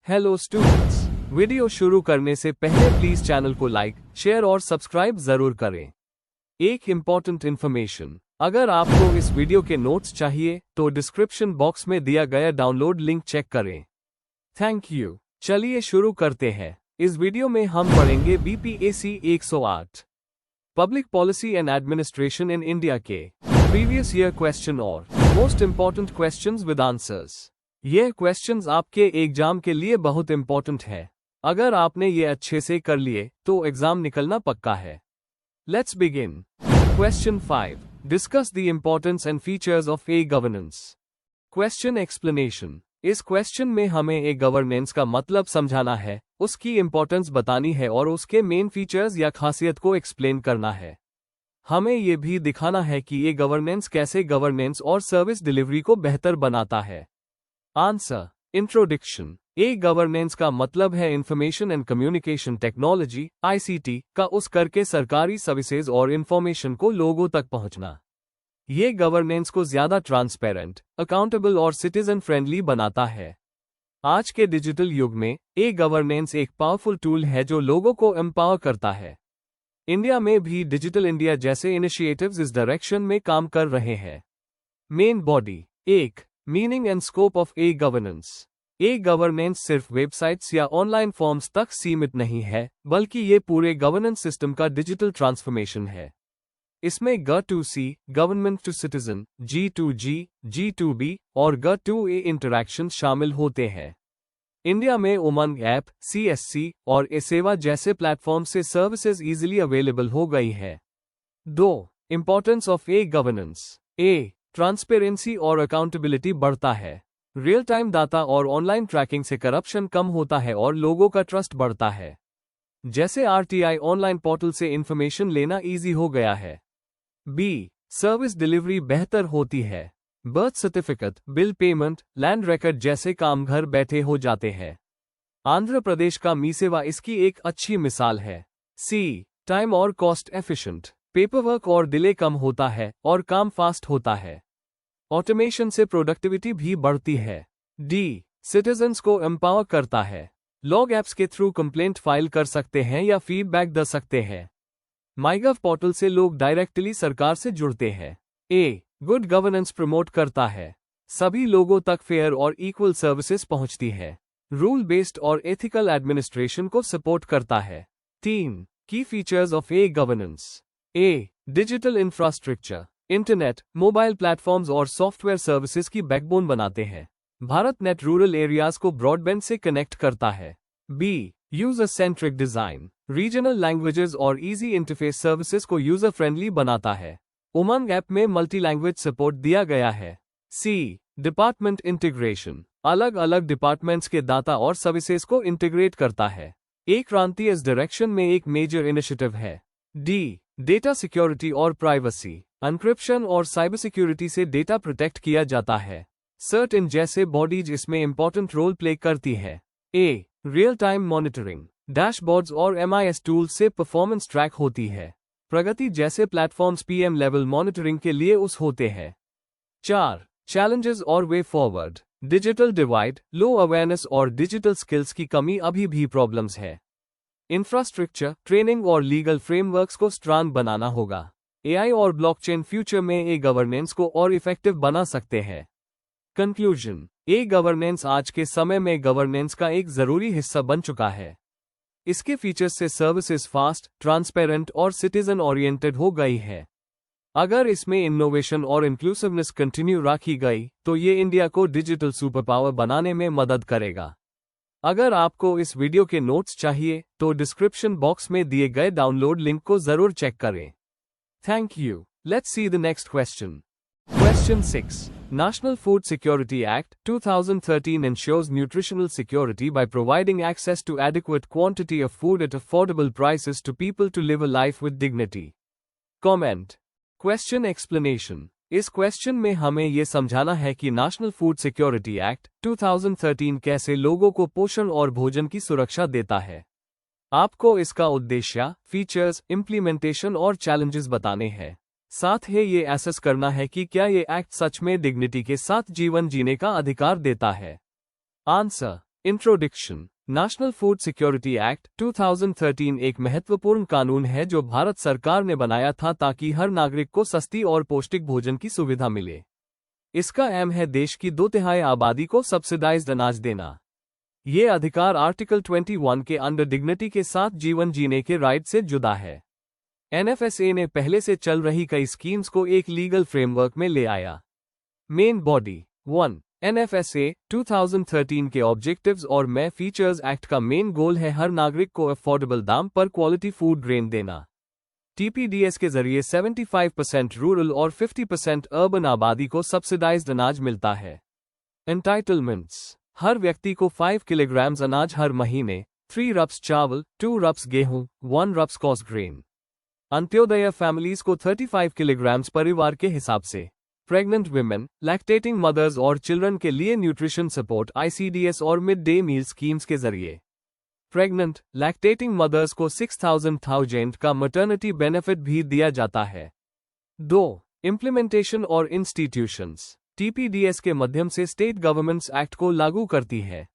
Hello students, video शुरू करने से पहले प्लीज चैनल को लाइक, शेयर और सब्सक्राइब जरूर करें। एक इम्पॉर्टेंट इन्फॉर्मेशन, अगर आपको इस वीडियो के नोट्स चाहिए तो डिस्क्रिप्शन बॉक्स में दिया गया डाउनलोड लिंक चेक करें। Thank you. चलिए शुरू करते हैं। इस वीडियो में हम पढ़ेंगे BPSC 108 public policy and administration in India के प्रीवियस ईयर क्वेश्चन और most important questions with answers. ये क्वेश्चंस आपके एग्जाम के लिए बहुत इंपॉर्टेंट है। अगर आपने ये अच्छे से कर लिए तो एग्जाम निकलना पक्का है। Let's begin. Question 5, discuss the importance and features of A governance. Question explanation. इस क्वेश्चन में हमें ए गवर्नेंस का मतलब समझाना है, उसकी इंपॉर्टेंस बतानी है और उसके मेन फीचर्स या खासियत को एक्सप्लेन करना है। हमें यह भी दिखाना है कि ए गवर्नेंस कैसे गवर्नेंस और सर्विस डिलीवरी को बेहतर बनाता है। आंसर। इंट्रोडक्शन। ए गवर्नेंस का मतलब है information and communication technology (ICT) का उस करके सरकारी सर्विसेज और इंफॉर्मेशन को लोगों तक पहुंचना। ये गवर्नेंस को ज्यादा ट्रांसपेरेंट, अकाउंटेबल और सिटीजन फ्रेंडली बनाता है। आज के डिजिटल युग में ए गवर्नेंस एक पावरफुल टूल है जो लोगों को एम्पावर करता है। इंडिया में भी डिजिटल इंडिया जैसे इनिशिएटिव्स इस डायरेक्शन में काम कर रहे हैं। Main body. 1. Meaning and scope of A governance. A governance सिर्फ वेबसाइट्स या ऑनलाइन फॉर्म्स तक सीमित नहीं है, बल्कि ये पूरे गवर्नेंस सिस्टम का डिजिटल ट्रांसफॉर्मेशन है। इसमें G2C government to citizen, G2G, G2B और G2A इंटरैक्शन शामिल होते हैं। इंडिया में उमंग ऐप, CSC और e-सेवा जैसे प्लेटफॉर्म से सर्विसेज इजीली अवेलेबल हो गई है। 2. Importance of A governance. A. Transparency और अकाउंटेबिलिटी बढ़ता है। रियल टाइम डाटा और ऑनलाइन ट्रैकिंग से करप्शन कम होता है और लोगों का ट्रस्ट बढ़ता है। जैसे RTI ऑनलाइन पोर्टल से इंफॉर्मेशन लेना इजी हो गया है। B. सर्विस डिलीवरी बेहतर होती है। Birth certificate, bill payment, land record जैसे काम घर बैठे हो जाते हैं। आंध्र प्रदेश का मीसेवा इसकी एक अच्छी मिसाल है। C. टाइम और कॉस्ट एफिशिएंट। पेपरवर्क और डिले कम होता है और काम फास्ट होता है। ऑटोमेशन से प्रोडक्टिविटी भी बढ़ती है। D. सिटीजन्स को एम्पावर करता है। लॉग ऐप्स के थ्रू कंप्लेंट फाइल कर सकते हैं या फीडबैक दे सकते हैं। माईगव पोर्टल से लोग डायरेक्टली सरकार से जुड़ते हैं। A. गुड गवर्नेंस प्रमोट करता है। सभी लोगों तक फेयर और इक्वल सर्विसेज पहुंचती है। रूल बेस्ड और एथिकल एडमिनिस्ट्रेशन को सपोर्ट करता है। 3. की features of A governance. A. Digital infrastructure. Internet, mobile platforms और सॉफ्टवेयर सर्विसेज की बैकबोन बनाते हैं। भारत नेट रूरल एरियाज को ब्रॉडबैंड से कनेक्ट करता है। B. User centric design. Regional languages और इजी इंटरफेस सर्विसेज को यूजर फ्रेंडली बनाता है। उमंग ऐप में मल्टी लैंग्वेज सपोर्ट दिया गया है। C. Department integration. अलग अलग डिपार्टमेंट्स के डाटा और सर्विसेज को इंटीग्रेट करता है। एक क्रांति इस डायरेक्शन में एक मेजर इनिशिएटिव है। D. डेटा सिक्योरिटी और प्राइवेसी। एन्क्रिप्शन और साइबर सिक्योरिटी से डेटा प्रोटेक्ट किया जाता है। सर्टेन जैसे बॉडीज इसमें इंपॉर्टेंट रोल प्ले करती है। A. Real time monitoring. Dashboards और MIS टूल्स से परफॉर्मेंस ट्रैक होती है। प्रगति जैसे प्लेटफॉर्म्स PM लेवल मॉनिटरिंग के लिए उस होते हैं। 4. चैलेंजेस और वे फॉरवर्ड। डिजिटल डिवाइड, लो अवेयरनेस और डिजिटल स्किल्स की कमी अभी भी प्रॉब्लम्स है। इंफ्रास्ट्रक्चर, ट्रेनिंग और लीगल फ्रेमवर्क्स को स्ट्रांग बनाना होगा। AI और ब्लॉकचेन फ्यूचर में ए गवर्नेंस को और इफेक्टिव बना सकते हैं। कंक्लूजन। ए गवर्नेंस आज के समय में गवर्नेंस का एक जरूरी हिस्सा बन चुका है। इसके फीचर्स से सर्विसेज फास्ट, ट्रांसपेरेंट और सिटीजन ओरिएंटेड हो गई है। अगर इसमें इनोवेशन और इंक्लूसिवनेस कंटिन्यू रखी गई तो ये इंडिया को डिजिटल सुपर पावर बनाने में मदद करेगा। अगर आपको इस वीडियो के नोट्स चाहिए तो डिस्क्रिप्शन बॉक्स में दिए गए डाउनलोड लिंक को जरूर चेक करें। Thank you. Let's see the next question. Question 6. National Food Security Act 2013 ensures nutritional security by providing access to adequate quantity of food at affordable prices to people to live a life with dignity. Comment. Question explanation. इस question में हमें ये समझाना है कि national food security act 2013 कैसे लोगों को पोषण और भोजन की सुरक्षा देता है। आपको इसका उद्देश्य, फीचर्स, इम्प्लीमेंटेशन और चैलेंजेस बताने हैं। साथ ही ये एसेस करना है कि क्या ये एक्ट सच में डिग्निटी के साथ जीवन जीने का अधिकार देता है। Answer. Introduction. National food security act 2013 एक महत्वपूर्ण कानून है जो भारत सरकार ने बनाया था ताकि हर नागरिक को सस्ती और पौष्टिक भोजन की सुविधा मिले। इसका एम है देश की 2/3 आबादी को सब्सिडाइज्ड अनाज देना। ये अधिकार आर्टिकल 21 के अंडर डिग्निटी के साथ जीवन जीने के राइट से जुदा है। एनएफएसए ने पहले से चल रही कई स्कीम्स को एक लीगल फ्रेमवर्क में ले आया। मेन बॉडी 1 एनएफएसए 2013 के ऑब्जेक्टिव्स और मैं फीचर्स एक्ट का मेन गोल है हर नागरिक को अफोर्डेबल दाम पर क्वालिटी फूड ग्रेन देना। टीपीडीएस के जरिए 75% रूरल और 50% अर्बन आबादी को सब्सिडाइज्ड अनाज मिलता है। एंटाइटलमेंट्स। हर व्यक्ति को 5 किलोग्राम्स अनाज हर महीने, 3 रप्स चावल, 2 रप्स गेहूं, 1 रप्स कॉर्स ग्रेन। अंत्योदय फैमिलीज को 35 किलोग्राम्स परिवार के हिसाब से। प्रेग्नेंट विमेन, लैक्टेटिंग मदर्स और चिल्ड्रन के लिए न्यूट्रिशन सपोर्ट आईसीडीएस और मिड डे मील स्कीम्स के जरिए। प्रेग्नेंट, लैक्टेटिंग मदर्स को 6,000 का मैटरनिटी बेनिफिट भी दिया जाता है। 2 इम्प्लीमेंटेशन और इंस्टीट्यूशंस। टीपीडीएस के माध्यम से स्टेट गवर्नमेंट्स एक्ट को लागू करती है।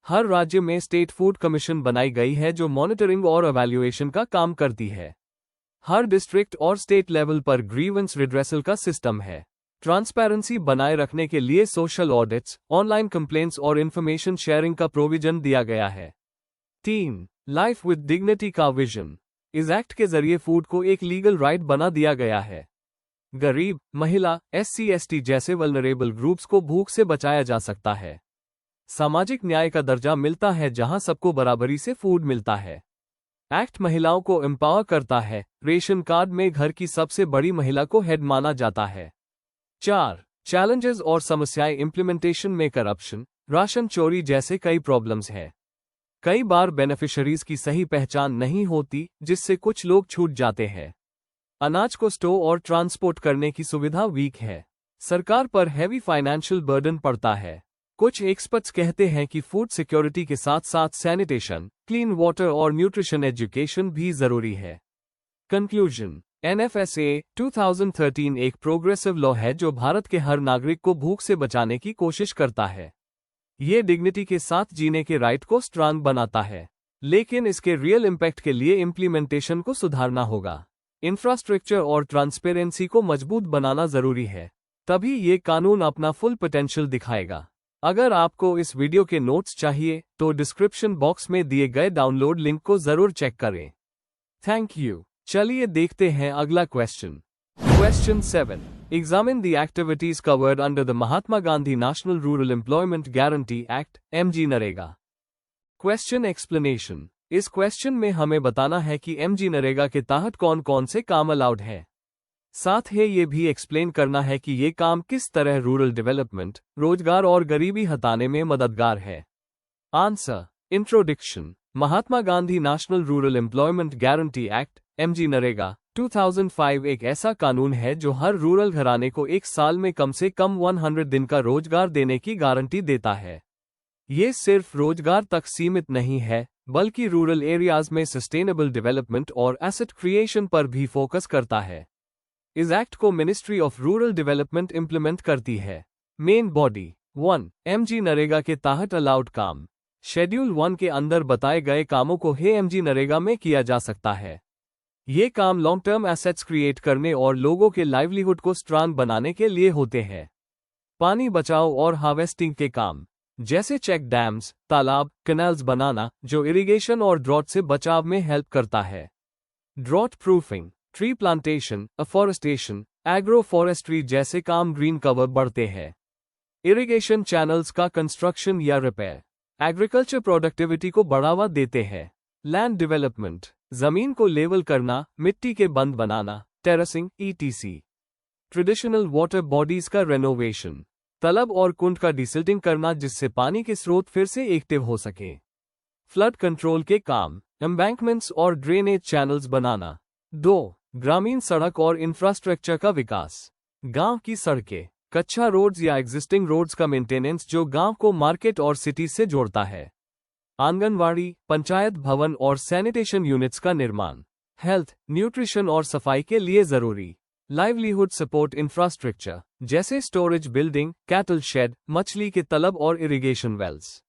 हर राज्य में स्टेट फूड कमीशन बनाई गई है जो मॉनिटरिंग और एवैल्यूएशन का काम करती है। हर डिस्ट्रिक्ट और स्टेट लेवल पर ग्रीवेंस रिड्रेसल का सिस्टम है। ट्रांसपेरेंसी बनाए रखने के लिए सोशल ऑडिट्स, ऑनलाइन कंप्लेंट्स और इंफॉर्मेशन शेयरिंग का प्रोविजन दिया गया है। 3 लाइफ विद डिग्निटी का विजन। इस एक्ट के जरिए फूड को एक लीगल राइट बना दिया गया है। गरीब, महिला, SC/ST जैसे वल्नरेबल ग्रुप्स को भूख से बचाया जा सकता है। सामाजिक न्याय का दर्जा मिलता है जहां सबको बराबरी से फूड मिलता है। एक्ट महिलाओं को एम्पावर करता है। रेशन कार्ड में घर की सबसे बड़ी महिला को हेड माना जाता है। 4 चैलेंजेस और समस्याएं। इम्प्लीमेंटेशन में करप्शन, राशन चोरी जैसे कई प्रॉब्लम्स हैं। कई बार बेनिफिशरीज की सही पहचान नहीं होती जिससे कुछ लोग छूट जाते हैं। अनाज को स्टोर और ट्रांसपोर्ट करने की सुविधा वीक है। सरकार पर हैवी फाइनेंशियल बर्डन पड़ता है। कुछ एक्सपर्ट्स कहते हैं कि फूड सिक्योरिटी के साथ साथ सैनिटेशन, क्लीन वाटर और न्यूट्रिशन एजुकेशन भी जरूरी है। कंक्लूजन। एनएफएसए 2013 एक प्रोग्रेसिव लॉ है जो भारत के हर नागरिक को भूख से बचाने की कोशिश करता है। ये डिग्निटी के साथ जीने के राइट को स्ट्रांग बनाता है, लेकिन इसके रियल इम्पैक्ट के लिए इम्प्लीमेंटेशन को सुधारना होगा। इंफ्रास्ट्रक्चर और ट्रांसपेरेंसी को मजबूत बनाना जरूरी है, तभी ये कानून अपना फुल पोटेंशियल दिखाएगा। अगर आपको इस वीडियो के नोट्स चाहिए तो डिस्क्रिप्शन बॉक्स में दिए गए डाउनलोड लिंक को जरूर चेक करें। Thank you. चलिए देखते हैं अगला question. Question 7 examine the activities covered under the Mahatma Gandhi national rural employment guarantee act MG NREGA. Question explanation. इस क्वेश्चन में हमें बताना है कि MG नरेगा के तहत कौन कौन से काम अलाउड है। साथ ही ये भी एक्सप्लेन करना है कि ये काम किस तरह रूरल डेवलपमेंट, रोजगार और गरीबी हटाने में मददगार है। Answer. Introduction. Mahatma Gandhi national rural employment guarantee act MG NREGA 2005 एक ऐसा कानून है जो हर रूरल घराने को एक साल में कम से कम 100 दिन का रोजगार देने की गारंटी देता है। ये सिर्फ रोजगार तक सीमित नहीं है, बल्कि रूरल एरियाज में सस्टेनेबल डेवलपमेंट और एसेट क्रिएशन पर भी फोकस करता है। इस एक्ट को ministry of rural development implement करती है। मेन बॉडी 1 MG नरेगा के तहत अलाउड काम। शेड्यूल 1 के अंदर बताए गए कामों को MG नरेगा में किया जा सकता है। ये काम लॉन्ग टर्म एसेट्स क्रिएट करने और लोगों के लाइवलीहुड को स्ट्रांग बनाने के लिए होते हैं। पानी बचाओ और हार्वेस्टिंग के काम, जैसे चेक डैम्स, तालाब, कैनाल्स बनाना, जो इरिगेशन और ड्रॉट से बचाव में हेल्प करता है। Drought proofing, tree plantation, afforestation, agro forestry जैसे काम ग्रीन कवर बढ़ते हैं। इरिगेशन चैनल्स का कंस्ट्रक्शन या रिपेयर एग्रीकल्चर प्रोडक्टिविटी को बढ़ावा देते हैं। लैंड डेवलपमेंट, जमीन को लेवल करना, मिट्टी के बंद बनाना, terracing ETC। Traditional water bodies का रेनोवेशन, तालाब और कुंड का डिसिल्टिंग करना जिससे पानी के स्रोत फिर से एक्टिव हो सके। फ्लड कंट्रोल के काम, एम्बैंकमेंट्स और ड्रेनेज चैनल्स बनाना। 2 ग्रामीण सड़क और इंफ्रास्ट्रक्चर का विकास, गांव की सड़कें, कच्चा रोड्स या एग्जिस्टिंग रोड्स का मेंटेनेंस जो गांव को मार्केट और सिटी से जोड़ता है। आंगनवाड़ी, पंचायत भवन और सैनिटेशन यूनिट्स का निर्माण। हेल्थ, न्यूट्रिशन और सफाई के लिए जरूरी। लाइवलीहुड सपोर्ट इंफ्रास्ट्रक्चर, जैसे स्टोरेज बिल्डिंग, कैटल शेड, मछली के तलब और इरिगेशन वेल्स।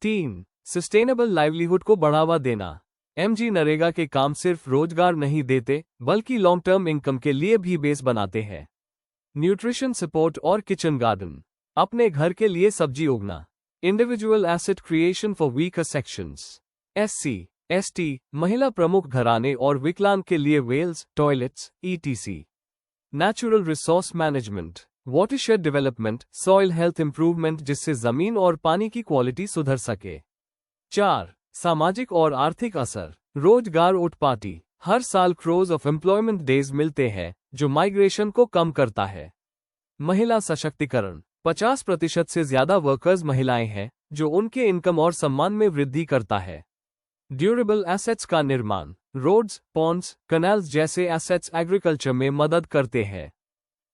3. सस्टेनेबल लाइवलीहुड को बढ़ावा देना। एमजी नरेगा के काम सिर्फ रोजगार नहीं देते बल्कि लॉन्ग टर्म इनकम के लिए भी बेस बनाते हैं। न्यूट्रिशन सपोर्ट और किचन गार्डन, अपने घर के लिए सब्जी उगना। Individual asset creation for weaker sections, SC, ST, महिला प्रमुख घराने और विकलांग के लिए wells, toilets, etc. Natural resource management, watershed development, soil health improvement जिससे जमीन और पानी की क्वालिटी सुधर सके। 4. सामाजिक और आर्थिक असर, रोजगार उत्पाती, हर साल क्रोज ऑफ एम्प्लॉयमेंट डेज मिलते हैं जो माइग्रेशन को कम करता है। महिला सशक्तिकरण, 50% से ज्यादा वर्कर्स महिलाएं हैं जो उनके इनकम और सम्मान में वृद्धि करता है। ड्यूरेबल एसेट्स का निर्माण, रोड्स, पॉन्ड्स, कैनाल्स जैसे एसेट्स एग्रीकल्चर में मदद करते हैं।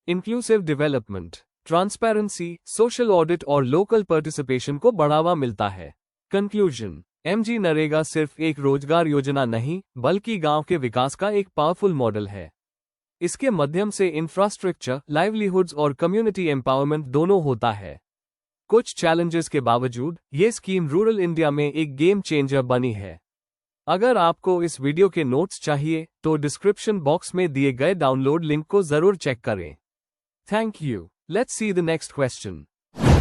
Inclusive development, transparency, social audit और लोकल पार्टिसिपेशन को बढ़ावा मिलता है। कंक्लूजन, एमजी नरेगा सिर्फ एक रोजगार योजना नहीं बल्कि गांव के विकास का एक पावरफुल मॉडल है। इसके माध्यम से इंफ्रास्ट्रक्चर, लाइवलीहुड्स और कम्युनिटी एम्पावरमेंट दोनों होता है। कुछ चैलेंजेस के बावजूद ये स्कीम रूरल इंडिया में एक गेम चेंजर बनी है। अगर आपको इस वीडियो के नोट्स चाहिए तो डिस्क्रिप्शन बॉक्स में दिए गए डाउनलोड लिंक को जरूर चेक करें। Thank you. Let's see the next question.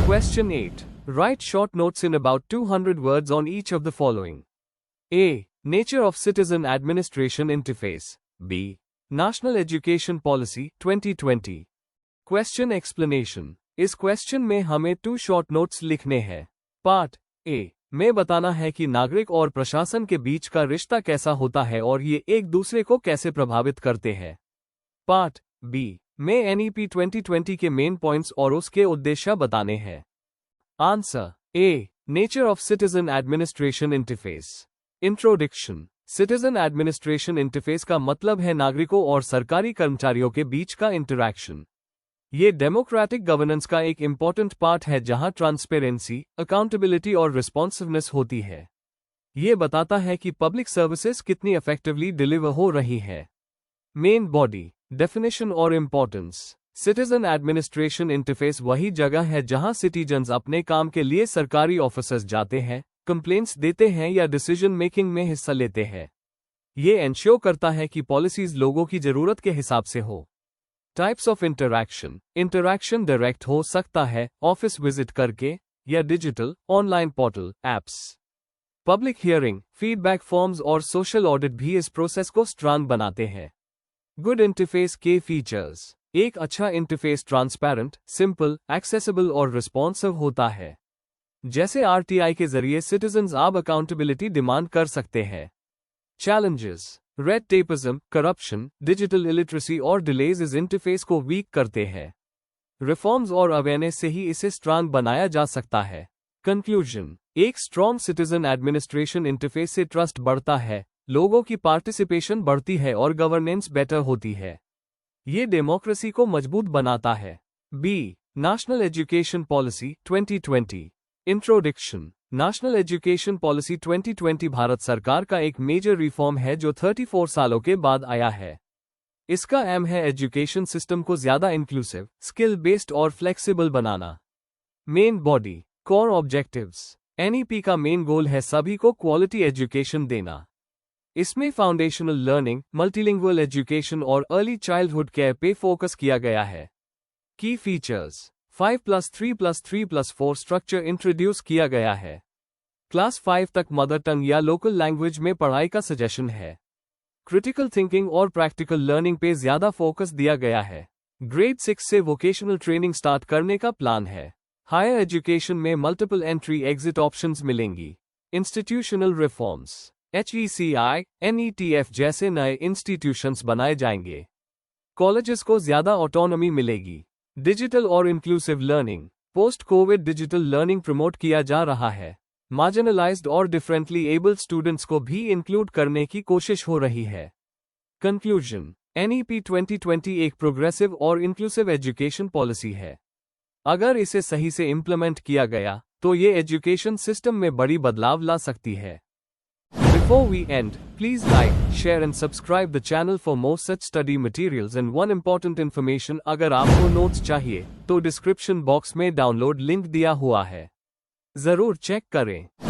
Question 8. Write short notes in about 200 words on each of the following. A. Nature of Citizen Administration Interface. B. National Education Policy 2020. Question explanation. इस question में हमें 2 short notes लिखने हैं। Part A में बताना है कि नागरिक और प्रशासन के बीच का रिश्ता कैसा होता है और ये एक दूसरे को कैसे प्रभावित करते हैं। पार्ट B में एनईपी 2020 के मेन पॉइंट्स और उसके उद्देश्य बताने हैं। Answer A. Nature of citizen administration interface. Introduction. Citizen administration interface का मतलब है नागरिकों और सरकारी कर्मचारियों के बीच का इंटरैक्शन। ये डेमोक्रेटिक गवर्नेंस का एक इंपॉर्टेंट पार्ट है जहां ट्रांसपेरेंसी, अकाउंटेबिलिटी और रिस्पॉन्सिवनेस होती है। ये बताता है कि पब्लिक सर्विसेज कितनी इफेक्टिवली डिलीवर हो रही है। मेन बॉडी, डेफिनेशन और इम्पोर्टेंस। सिटीजन एडमिनिस्ट्रेशन इंटरफेस वही जगह है जहां सिटीजन्स अपने काम के लिए सरकारी ऑफिसर्स जाते हैं, कंप्लेंट्स देते हैं या डिसीजन मेकिंग में हिस्सा लेते हैं। ये एंश्योर करता है कि पॉलिसीज लोगों की जरूरत के हिसाब से हो। Types of interaction. Interaction direct हो सकता है, ऑफिस विजिट करके, या digital, online portal, apps. Public hearing, feedback forms और सोशल ऑडिट भी इस प्रोसेस को स्ट्रांग बनाते हैं। गुड इंटरफेस के फीचर्स। एक अच्छा इंटरफेस ट्रांसपेरेंट, सिंपल, एक्सेसिबल और रिस्पॉन्सिव होता है। जैसे आरटीआई के जरिए सिटीजन्स अब अकाउंटेबिलिटी डिमांड कर सकते हैं। Challenges. Red tapism, corruption, digital illiteracy और डिलेज इस इंटरफेस को वीक करते हैं। रिफॉर्म्स और अवेयरनेस से ही इसे स्ट्रांग बनाया जा सकता है। कंक्लूजन। एक स्ट्रॉन्ग सिटीजन एडमिनिस्ट्रेशन इंटरफेस से ट्रस्ट बढ़ता है, लोगों की पार्टिसिपेशन बढ़ती है और गवर्नेंस बेटर होती है। ये डेमोक्रेसी को मजबूत बनाता है। B. National education policy 2020। Introduction. National education policy 2020 Bharat सरकार का एक मेजर रिफॉर्म है जो 34 सालों के बाद आया है। इसका एम है एजुकेशन सिस्टम को ज्यादा इंक्लूसिव, स्किल बेस्ड और फ्लेक्सिबल बनाना। Main body, core objectives. NEP का मेन गोल है सभी को क्वालिटी एजुकेशन देना। इसमें फाउंडेशनल लर्निंग, मल्टीलिंगुअल एजुकेशन और अर्ली चाइल्डहुड केयर पे फोकस किया गया है। की फीचर्स। 5+3+3+4 स्ट्रक्चर इंट्रोड्यूस किया गया है। क्लास 5 तक मदर टंग या लोकल लैंग्वेज में पढ़ाई का सजेशन है। क्रिटिकल थिंकिंग और प्रैक्टिकल लर्निंग पे ज्यादा फोकस दिया गया है। ग्रेड 6 से वोकेशनल ट्रेनिंग स्टार्ट करने का प्लान है। हायर एजुकेशन में मल्टीपल एंट्री एग्जिट ऑप्शंस मिलेंगी। Institutional reforms. HECI, NETF जैसे नए इंस्टीट्यूशंस बनाए जाएंगे। कॉलेजेस को ज्यादा ऑटोनॉमी मिलेगी। डिजिटल और inclusive learning. Post Covid digital learning promote किया जा रहा है। मार्जिनलाइज्ड और डिफरेंटली एबल्ड स्टूडेंट्स को भी इंक्लूड करने की कोशिश हो रही है। कंक्लूजन। NEP 2020 एक प्रोग्रेसिव और इंक्लूसिव एजुकेशन पॉलिसी है। अगर इसे सही से इम्प्लीमेंट किया गया तो ये एजुकेशन सिस्टम में बड़ी बदलाव ला सकती है। Before we end, please like, share and subscribe the channel for more such study materials and one important information अगर आपको नोट्स चाहिए तो डिस्क्रिप्शन बॉक्स में डाउनलोड लिंक दिया हुआ है, जरूर चेक करें।